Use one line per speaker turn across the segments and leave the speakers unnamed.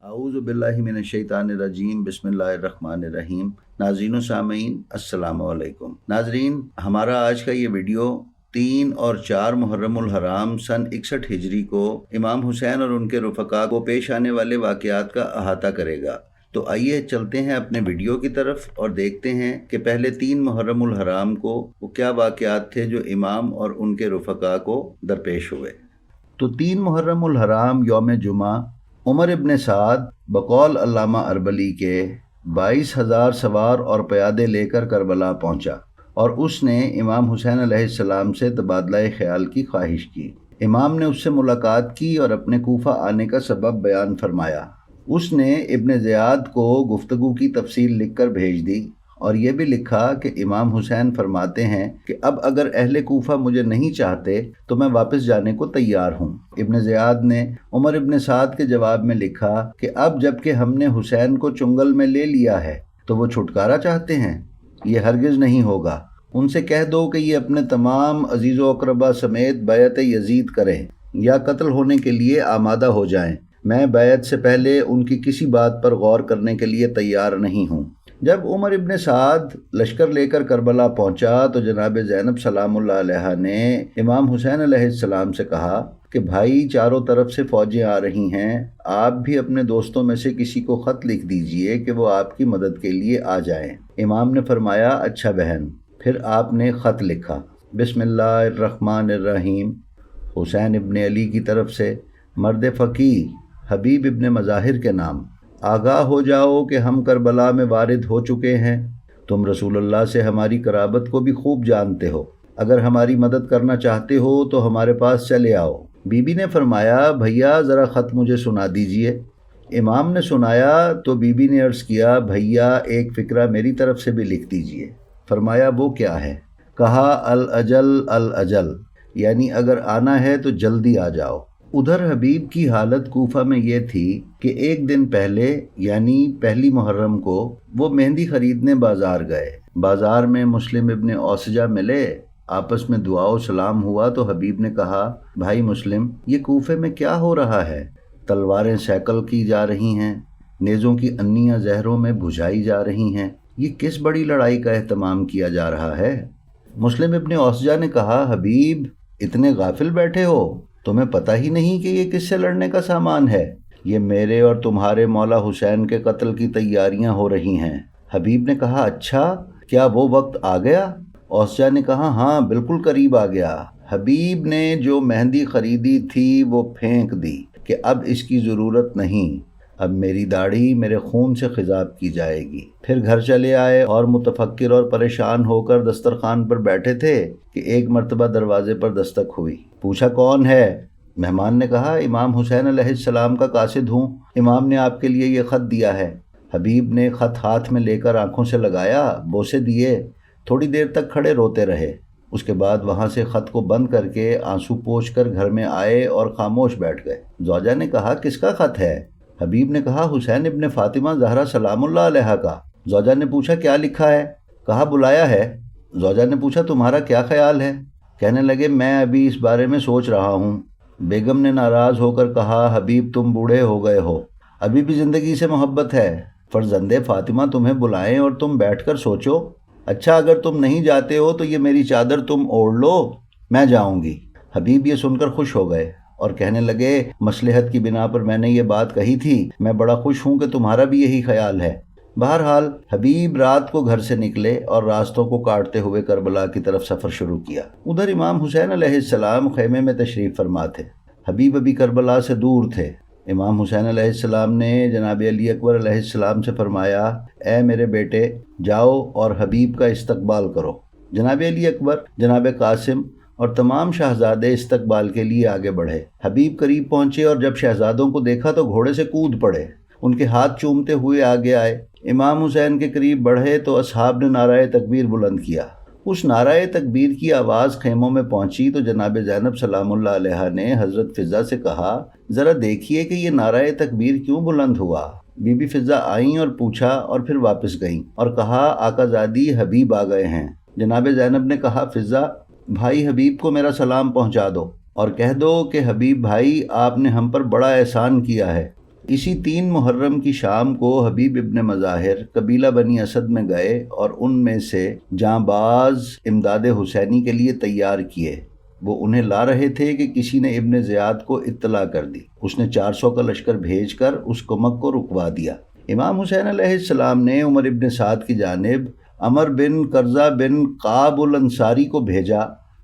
अऊज़ु बिल्लाहि मिनश्शैतानिर्रजीम बिस्मिल्लाहिर्रहमानिर्रहीम। नाज़रीन व सामीन अस्सलाम वालेकुम। नाज़रीन, हमारा आज का ये वीडियो 3 और 4 मुहर्रमुल हराम सन 61 हिजरी को इमाम हुसैन और उनके रुफ़क़ा को पेश आने वाले वाक़यात का अहाता करेगा। तो आइए चलते हैं अपने वीडियो की तरफ और देखते हैं कि पहले 3 मुहर्रमुल हराम को वो क्या वाक़यात थे जो इमाम और उनके रुफ़क़ा को दरपेश हुए। तो 3 मुहर्रमुल हराम यौम जुमा उमर इब्न साद बकौल अल्लामा अरबली के 22,000 सवार और प्यादे लेकर करबला पहुंचा और उसने इमाम हुसैन अलैहिस्सलाम से तबादला ख्याल की ख्वाहिश की। इमाम ने उससे मुलाकात की और अपने कूफा आने का सबब बयान फरमाया। उसने इब्न ज़ियाद को गुफ्तगू की तफसील लिखकर भेज दी और ये भी लिखा कि इमाम हुसैन फरमाते हैं कि अब अगर अहले कूफा मुझे नहीं चाहते तो मैं वापस जाने को तैयार हूँ। इब्न ज़ियाद ने उमर इब्न साद के जवाब में लिखा कि अब जबकि हमने हुसैन को चुंगल में ले लिया है तो वो छुटकारा चाहते हैं, ये हरगिज़ नहीं होगा। उनसे कह दो कि ये अपने तमाम अजीज़ व अक़रबा समेत बैत यजीद करें या कत्ल होने के लिए आमादा हो जाएं। मैं बैत से पहले उनकी किसी बात पर गौर करने के लिए तैयार नहीं हूँ। जब उमर इब्न साद लश्कर लेकर करबला पहुंचा तो जनाब ज़ैनब सलामुल्लाह अलैहा ने इमाम हुसैन अलैहिस्सलाम से कहा कि भाई, चारों तरफ से फ़ौजें आ रही हैं, आप भी अपने दोस्तों में से किसी को ख़त लिख दीजिए कि वो आपकी मदद के लिए आ जाएं। इमाम ने फरमाया, अच्छा बहन। फिर आपने ख़त लिखा, बिस्मिल्लाहिर्रहमानिर्रहीम, हुसैन इब्न अली की तरफ से, मर्द फ़क़ीह हबीब इब्न मज़ाहिर के नाम, आगाह हो जाओ कि हम करबला में वारिद हो चुके हैं। तुम रसूलुल्लाह से हमारी कराबत को भी खूब जानते हो। अगर हमारी मदद करना चाहते हो तो हमारे पास चले आओ। बीबी ने फरमाया, भैया ज़रा ख़त मुझे सुना दीजिए। इमाम ने सुनाया तो बीबी ने अर्ज़ किया, भैया एक फ़िक्रा मेरी तरफ से भी लिख दीजिए। फरमाया, वो क्या है? कहा, अल अजल, यानी अगर आना है तो जल्दी आ जाओ। उधर हबीब की हालत कूफा में ये थी कि एक दिन पहले यानी पहली मुहर्रम को वो मेहंदी खरीदने बाज़ार गए। बाज़ार में मुस्लिम इब्न औसजा मिले, आपस में दुआ व सलाम हुआ तो हबीब ने कहा, भाई मुस्लिम, ये कूफे में क्या हो रहा है? तलवारें सैकल की जा रही हैं, नेज़ों की अन्नियाँ जहरों में बुझाई जा रही हैं, ये किस बड़ी लड़ाई का एहतमाम किया जा रहा है? मुस्लिम इब्न औसजा ने कहा, हबीब, इतने गाफिल बैठे हो, तुम्हें पता ही नहीं कि ये किससे लड़ने का सामान है? ये मेरे और तुम्हारे मौला हुसैन के कत्ल की तैयारियां हो रही हैं। हबीब ने कहा, अच्छा, क्या वो वक्त आ गया? औसजा ने कहा, हाँ, बिल्कुल करीब आ गया। हबीब ने जो मेहंदी खरीदी थी वो फेंक दी कि अब इसकी ज़रूरत नहीं, अब मेरी दाढ़ी मेरे खून से खिजाब की जाएगी। फिर घर चले आए और मुतफक्किर और परेशान होकर दस्तरखान पर बैठे थे कि एक मर्तबा दरवाजे पर दस्तक हुई। पूछा, कौन है? मेहमान ने कहा, इमाम हुसैन अलैहिस्सलाम का कासिद हूँ, इमाम ने आपके लिए ये ख़त दिया है। हबीब ने ख़त हाथ में लेकर आंखों से लगाया, बोसे दिए, थोड़ी देर तक खड़े रोते रहे। उसके बाद वहाँ से ख़त को बंद करके आंसू पोंछ कर घर में आए और खामोश बैठ गए। ज़ौजा ने कहा, किसका ख़त है? हबीब ने कहा, हुसैन इब्न फ़ातिमा ज़हरा सलामुल्लाह अलैहा का। ज़ौजा ने पूछा, क्या लिखा है? कहा, बुलाया है। ज़ौजा ने पूछा, तुम्हारा क्या ख्याल है? कहने लगे, मैं अभी इस बारे में सोच रहा हूँ। बेगम ने नाराज़ होकर कहा, हबीब, तुम बूढ़े हो गए हो, अभी भी ज़िंदगी से मोहब्बत है। फ़र्ज़ंदे फ़ातिमा तुम्हें बुलाएं और तुम बैठकर सोचो। अच्छा, अगर तुम नहीं जाते हो तो ये मेरी चादर तुम ओढ़ लो, मैं जाऊँगी। हबीब ये सुनकर खुश हो गए और कहने लगे, मसलहत की बिना पर मैंने ये बात कही थी, मैं बड़ा खुश हूँ कि तुम्हारा भी यही ख्याल है। बहरहाल हबीब रात को घर से निकले और रास्तों को काटते हुए करबला की तरफ सफ़र शुरू किया। उधर इमाम हुसैन अलैहिस्सलाम खैमे में तशरीफ़ फरमा थे। हबीब अभी करबला से दूर थे। इमाम हुसैन अलैहिस्सलाम ने जनाब अली अकबर अलैहिस्सलाम से फरमाया, ए मेरे बेटे, जाओ और हबीब का इस्तकबाल करो। जनाब अली अकबर, जनाब कासिम और तमाम शहजादे इस्तकबाल के लिए आगे बढ़े। हबीब करीब पहुँचे और जब शहजादों को देखा तो घोड़े से कूद पड़े, उनके हाथ चूमते हुए आगे आए। इमाम हुसैन के करीब बढ़े तो असहाब ने नाराए तकबीर बुलंद किया। उस नाराए तकबीर की आवाज़ खेमों में पहुंची तो जनाब ज़ैनब सलामुल्लाह अलैहा ने हज़रत फ़िज़ा से कहा, ज़रा देखिए कि ये नाराए तकबीर क्यों बुलंद हुआ। बीबी फ़िज़ा आईं और पूछा और फिर वापस गईं और कहा, आकाज़ादी हबीब आ गए हैं। जनाब ज़ैनब ने कहा, फ़िज़ा, भाई हबीब को मेरा सलाम पहुँचा दो और कह दो कि हबीब भाई, आपने हम पर बड़ा एहसान किया है, اسی 3 محرم کی شام کو حبیب ابن مظاہر قبیلہ بنی اسد میں گئے اور ان میں سے جاں باز امداد حسینی کے لیے تیار کیے۔ وہ انہیں لا رہے تھے کہ کسی نے ابن زیاد کو اطلاع کر دی۔ اس نے 400 کا لشکر بھیج کر اس کمک کو رکوا دیا۔ امام حسین علیہ السلام نے عمر ابن سعد کی جانب عمر بن قرظہ بن قعب الانصاری کو بھیجا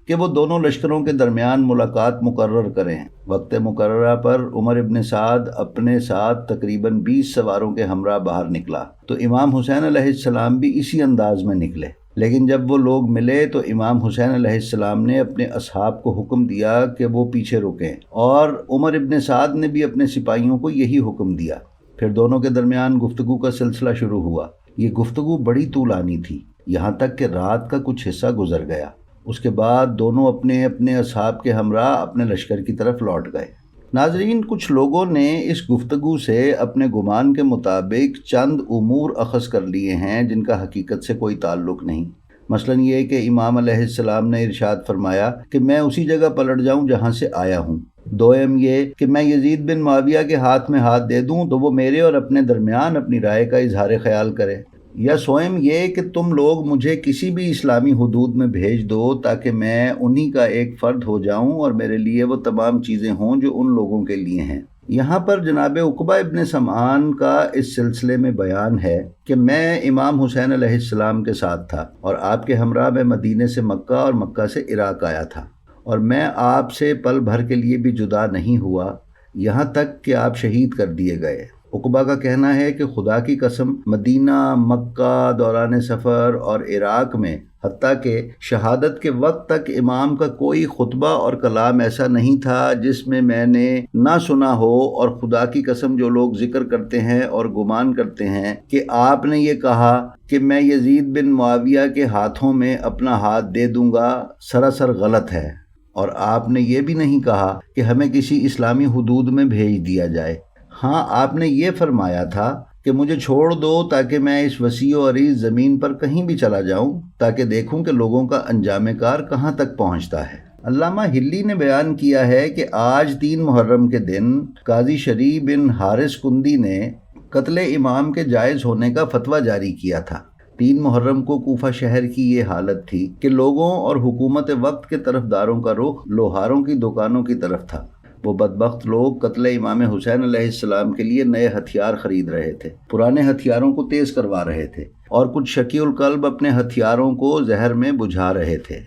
کہ وہ دونوں لشکروں کے درمیان ملاقات مقرر کریں۔ وقت مقررہ پر عمر ابن سعد اپنے ساتھ تقریباً 20 سواروں کے ہمراہ باہر نکلا تو امام حسین علیہ السلام بھی اسی انداز میں نکلے، لیکن جب وہ لوگ ملے تو امام حسین علیہ السلام نے اپنے اصحاب کو حکم دیا کہ وہ پیچھے رکیں، اور عمر ابن سعد نے بھی اپنے سپاہیوں کو یہی حکم دیا۔ پھر دونوں کے درمیان گفتگو کا سلسلہ شروع ہوا۔ یہ گفتگو بڑی طولانی تھی، یہاں تک کہ رات کا کچھ حصہ گزر گیا۔ اس کے بعد دونوں اپنے اپنے اصحاب کے ہمراہ اپنے لشکر کی طرف لوٹ گئے۔ ناظرین، کچھ لوگوں نے اس گفتگو سے اپنے گمان کے مطابق چند امور اخذ کر لیے ہیں جن کا حقیقت سے کوئی تعلق نہیں۔ مثلاً یہ کہ امام علیہ السلام نے ارشاد فرمایا کہ میں اسی جگہ پلٹ جاؤں جہاں سے آیا ہوں۔ دوم یہ کہ میں یزید بن معاویہ کے ہاتھ میں ہاتھ دے دوں تو وہ میرے اور اپنے درمیان اپنی رائے کا اظہار خیال کرے، یا سوئم یہ کہ تم لوگ مجھے کسی بھی اسلامی حدود میں بھیج دو تاکہ میں انہی کا ایک فرد ہو جاؤں اور میرے لیے وہ تمام چیزیں ہوں جو ان لوگوں کے لیے ہیں۔ یہاں پر جناب عقبہ ابن سمعان کا اس سلسلے میں بیان ہے کہ میں امام حسین علیہ السلام کے ساتھ تھا اور آپ کے ہمراہ میں مدینے سے مکہ اور مکہ سے عراق آیا تھا، اور میں آپ سے پل بھر کے لیے بھی جدا نہیں ہوا یہاں تک کہ آپ شہید کر دیے گئے۔ عقبہ کا کہنا ہے کہ خدا کی قسم مدینہ، مکہ، دوران سفر اور عراق میں حتیٰ کہ شہادت کے وقت تک امام کا کوئی خطبہ اور کلام ایسا نہیں تھا جس میں نے نہ سنا ہو، اور خدا کی قسم جو لوگ ذکر کرتے ہیں اور گمان کرتے ہیں کہ آپ نے یہ کہا کہ میں یزید بن معاویہ کے ہاتھوں میں اپنا ہاتھ دے دوں گا، سراسر غلط ہے۔ اور آپ نے یہ بھی نہیں کہا کہ ہمیں کسی اسلامی حدود میں بھیج دیا جائے۔ ہاں، آپ نے یہ فرمایا تھا کہ مجھے چھوڑ دو تاکہ میں اس وسیع و عریض زمین پر کہیں بھی چلا جاؤں تاکہ دیکھوں کہ لوگوں کا انجام کار کہاں تک پہنچتا ہے۔ علامہ ہلی نے بیان کیا ہے کہ آج 3 محرم کے دن قاضی شریع بن حارث کندی نے قتل امام کے جائز ہونے کا فتویٰ جاری کیا تھا۔ 3 محرم کو کوفہ شہر کی یہ حالت تھی کہ لوگوں اور حکومت وقت کے طرفداروں کا رخ لوہاروں کی دکانوں کی طرف تھا۔ وہ بدبخت لوگ قتل امام حسین علیہ السلام کے لیے نئے ہتھیار خرید رہے تھے، پرانے ہتھیاروں کو تیز کروا رہے تھے، اور کچھ شکی القلب اپنے ہتھیاروں کو زہر میں بجھا رہے تھے۔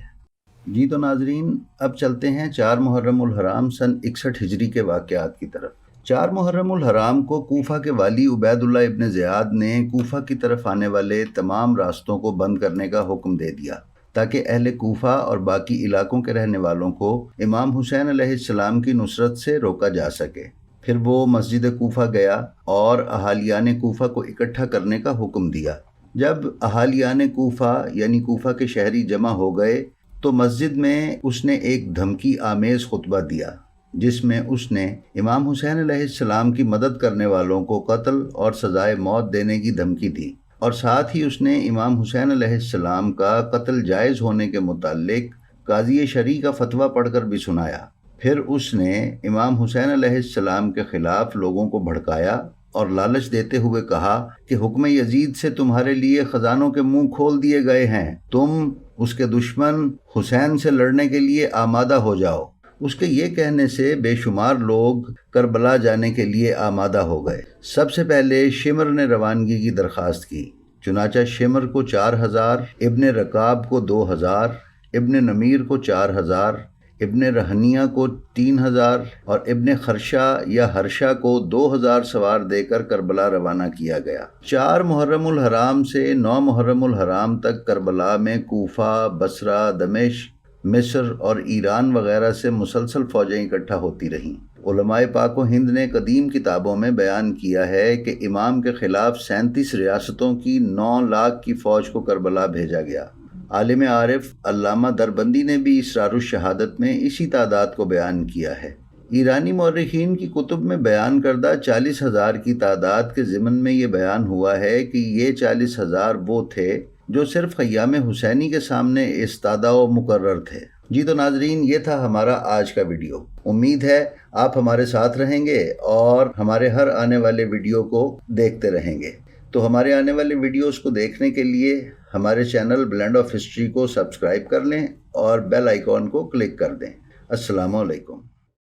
جی تو ناظرین، اب چلتے ہیں 4 محرم الحرام سن 61 ہجری کے واقعات کی طرف۔ 4 محرم الحرام کو کوفہ کے والی عبید اللہ ابن زیاد نے کوفہ کی طرف آنے والے تمام راستوں کو بند کرنے کا حکم دے دیا تاکہ اہل کوفہ اور باقی علاقوں کے رہنے والوں کو امام حسین علیہ السلام کی نصرت سے روکا جا سکے۔ پھر وہ مسجد کوفہ گیا اور اہالیان کوفہ کو اکٹھا کرنے کا حکم دیا۔ جب اہالیان کوفہ یعنی کوفہ کے شہری جمع ہو گئے تو مسجد میں اس نے ایک دھمکی آمیز خطبہ دیا جس میں اس نے امام حسین علیہ السلام کی مدد کرنے والوں کو قتل اور سزائے موت دینے کی دھمکی دی، اور ساتھ ہی اس نے امام حسین علیہ السلام کا قتل جائز ہونے کے متعلق قاضی شریع کا فتویٰ پڑھ کر بھی سنایا۔ پھر اس نے امام حسین علیہ السلام کے خلاف لوگوں کو بھڑکایا اور لالچ دیتے ہوئے کہا کہ حکم یزید سے تمہارے لیے خزانوں کے منہ کھول دیے گئے ہیں، تم اس کے دشمن حسین سے لڑنے کے لیے آمادہ ہو جاؤ۔ اس کے یہ کہنے سے بے شمار لوگ کربلا جانے کے لیے آمادہ ہو گئے۔ سب سے پہلے شمر نے روانگی کی درخواست کی، چنانچہ شمر کو 4000، ابن رکاب کو 2000، ابن نمیر کو 4000، ابن رہنیہ کو 3000 اور ابن خرشہ یا ہرشہ کو 2000 سوار دے کر کربلا روانہ کیا گیا۔ 4 محرم الحرام سے 9 محرم الحرام تک کربلا میں کوفہ، بصرہ، دمشق، مصر اور ایران وغیرہ سے مسلسل فوجیں اکٹھا ہوتی رہیں۔ علماء پاک و ہند نے قدیم کتابوں میں بیان کیا ہے کہ امام کے خلاف 37 ریاستوں کی 9 لاکھ کی فوج کو کربلا بھیجا گیا۔ عالم عارف علامہ دربندی نے بھی اسرار الشہادت میں اسی تعداد کو بیان کیا ہے۔ ایرانی مورخین کی کتب میں بیان کردہ 40,000 کی تعداد کے ضمن میں یہ بیان ہوا ہے کہ یہ 40,000 وہ تھے جو صرف خیام حسینی کے سامنے استادہ و مقرر تھے۔ جی تو ناظرین، یہ تھا ہمارا آج کا ویڈیو۔ امید ہے آپ ہمارے ساتھ رہیں گے اور ہمارے ہر آنے والے ویڈیو کو دیکھتے رہیں گے۔ تو ہمارے آنے والے ویڈیوز کو دیکھنے کے لیے ہمارے چینل بلینڈ آف ہسٹری کو سبسکرائب کر لیں اور بیل آئیکن کو کلک کر دیں۔ السلام علیکم۔